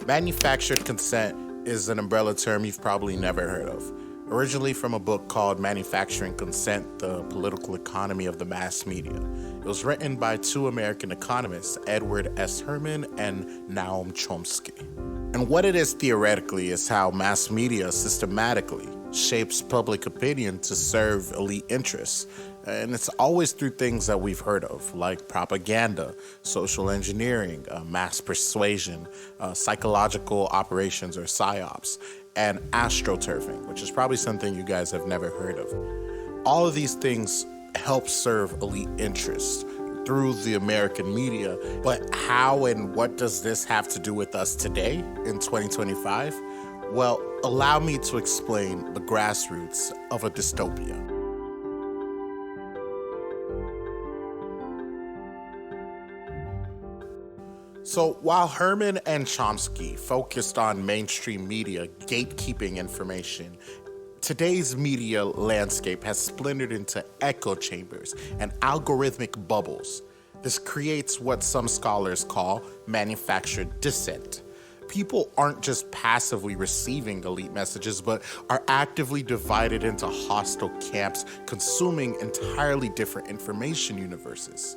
Manufactured consent is an umbrella term you've probably never heard of. Originally from a book called Manufacturing Consent, The Political Economy of the Mass Media. It was written by two American economists, Edward S. Herman and Noam Chomsky. And what it is theoretically is how mass media systematically shapes public opinion to serve elite interests. And it's always through things that we've heard of, like propaganda, social engineering, mass persuasion, psychological operations or psyops, and astroturfing, which is probably something you guys have never heard of. All of these things help serve elite interests through the American media, but how and what does this have to do with us today in 2025? Well, allow me to explain the grassroots of a dystopia. So while Herman and Chomsky focused on mainstream media gatekeeping information, today's media landscape has splintered into echo chambers and algorithmic bubbles. This creates what some scholars call manufactured dissent. People aren't just passively receiving elite messages, but are actively divided into hostile camps, consuming entirely different information universes.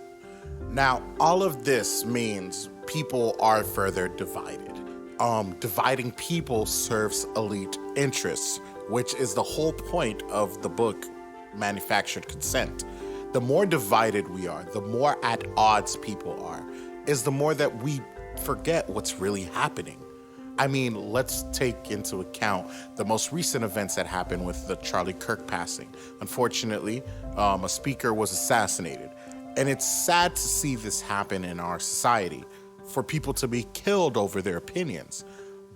Now, all of this means people are further divided. Dividing people serves elite interests, which is the whole point of the book, Manufactured Consent. The more divided we are, the more at odds people are, is the more that we forget what's really happening. I mean, let's take into account the most recent events that happened with the Charlie Kirk passing. Unfortunately, a speaker was assassinated. And it's sad to see this happen in our society, for people to be killed over their opinions.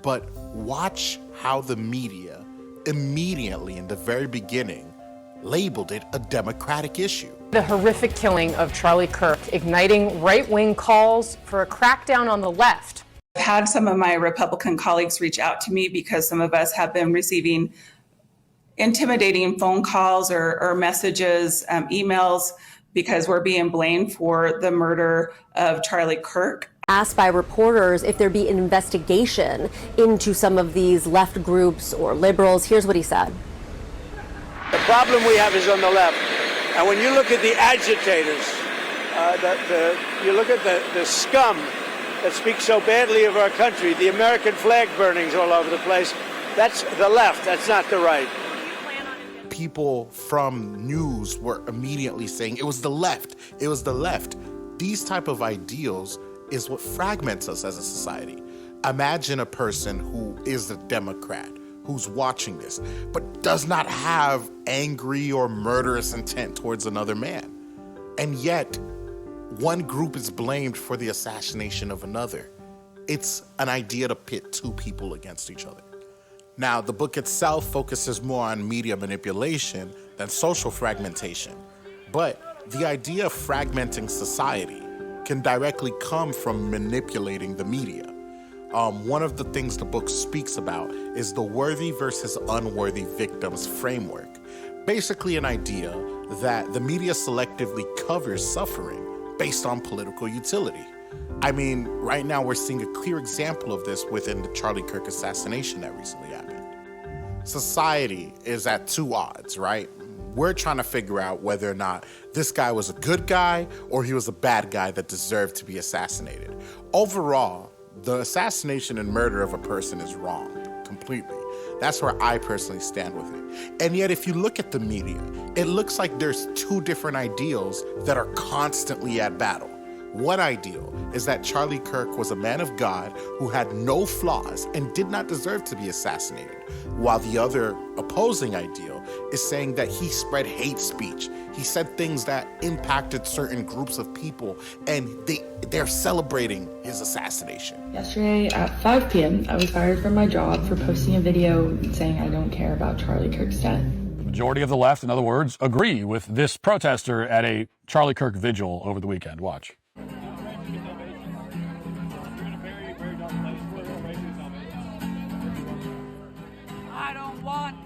But watch how the media immediately in the very beginning labeled it a democratic issue. The horrific killing of Charlie Kirk igniting right-wing calls for a crackdown on the left. I've had some of my Republican colleagues reach out to me because some of us have been receiving intimidating phone calls or messages, emails, because we're being blamed for the murder of Charlie Kirk. Asked by reporters if there'd be an investigation into some of these left groups or liberals. Here's what he said. The problem we have is on the left. And when you look at the agitators, you look at the scum that speaks so badly of our country, the American flag burnings all over the place, that's the left, that's not the right. People from news were immediately saying it was the left, it was the left. These type of ideals is what fragments us as a society. Imagine a person who is a Democrat, who's watching this, but does not have angry or murderous intent towards another man. And yet, one group is blamed for the assassination of another. It's an idea to pit two people against each other. Now, the book itself focuses more on media manipulation than social fragmentation. But the idea of fragmenting society can directly come from manipulating the media. One of the things the book speaks about is the worthy versus unworthy victims framework. Basically an idea that the media selectively covers suffering based on political utility. I mean, right now we're seeing a clear example of this within the Charlie Kirk assassination that recently happened. Society is at two odds, right? We're trying to figure out whether or not this guy was a good guy or he was a bad guy that deserved to be assassinated. Overall, the assassination and murder of a person is wrong, completely. That's where I personally stand with it. And yet, if you look at the media, it looks like there's two different ideals that are constantly at battle. One ideal is that Charlie Kirk was a man of God who had no flaws and did not deserve to be assassinated, while the other opposing ideal is saying that he spread hate speech. He said things that impacted certain groups of people, and they're celebrating his assassination. Yesterday at 5 p.m., I was fired from my job for posting a video saying I don't care about Charlie Kirk's death. The majority of the left, in other words, agree with this protester at a Charlie Kirk vigil over the weekend. Watch. I don't want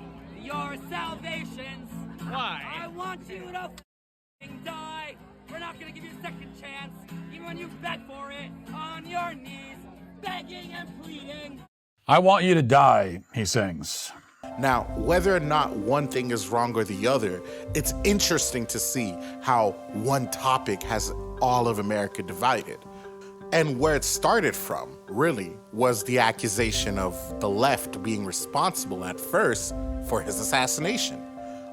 your salvations. Why? I want you to f***ing die. We're not gonna give you a second chance, even when you beg for it on your knees. begging and pleading. I want you to die, he sings. Now, whether or not one thing is wrong or the other, it's interesting to see how one topic has all of America divided. And where it started from, really, was the accusation of the left being responsible at first for his assassination.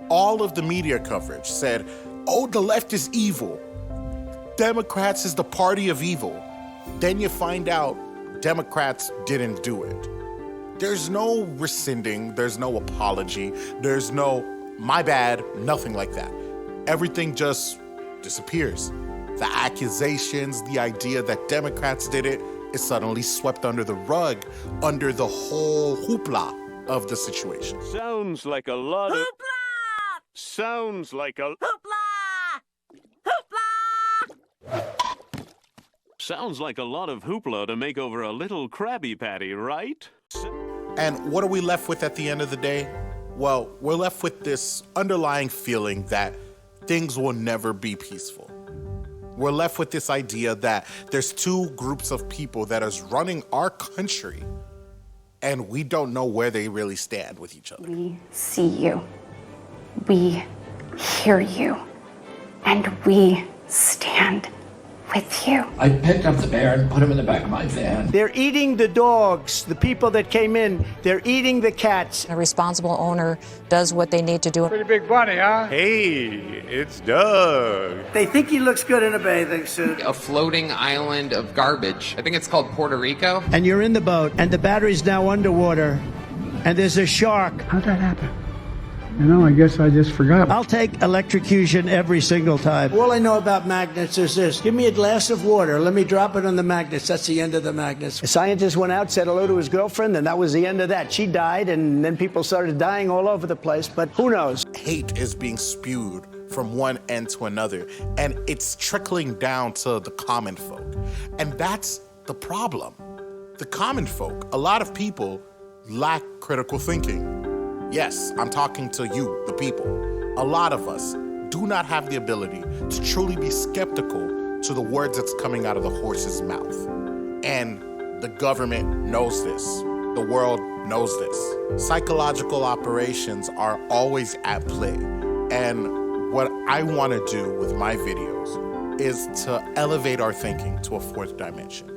All of the media coverage said, oh, the left is evil. Democrats is the party of evil. Then you find out Democrats didn't do it. There's no rescinding, there's no apology, there's no my bad, nothing like that. Everything just disappears. The accusations, the idea that Democrats did it is suddenly swept under the rug, under the whole hoopla of the situation. Sounds like a lot of... Hoopla! Sounds like a... Hoopla! Hoopla! Sounds like a lot of hoopla to make over a little Krabby Patty, right? And what are we left with at the end of the day? Well, we're left with this underlying feeling that things will never be peaceful. We're left with this idea that there's two groups of people that is running our country, and we don't know where they really stand with each other. We see you. We hear you. And we stand with you. I picked up the bear and put him in the back of my van. They're eating the dogs, the people that came in. They're eating the cats. A responsible owner does what they need to do. Pretty big bunny, huh? Hey, it's Doug. They think he looks good in a bathing suit. A floating island of garbage. I think it's called Puerto Rico. And you're in the boat, and the battery's now underwater, and there's a shark. How'd that happen? You know, I guess I just forgot. I'll take electrocution every single time. All I know about magnets is this. Give me a glass of water. Let me drop it on the magnets. That's the end of the magnets. A scientist went out, said hello to his girlfriend, and that was the end of that. She died, and then people started dying all over the place, but who knows? Hate is being spewed from one end to another, and it's trickling down to the common folk. And that's the problem. The common folk, a lot of people lack critical thinking. Yes, I'm talking to you, the people. A lot of us do not have the ability to truly be skeptical to the words that's coming out of the horse's mouth. And the government knows this. The world knows this. Psychological operations are always at play. And what I want to do with my videos is to elevate our thinking to a fourth dimension.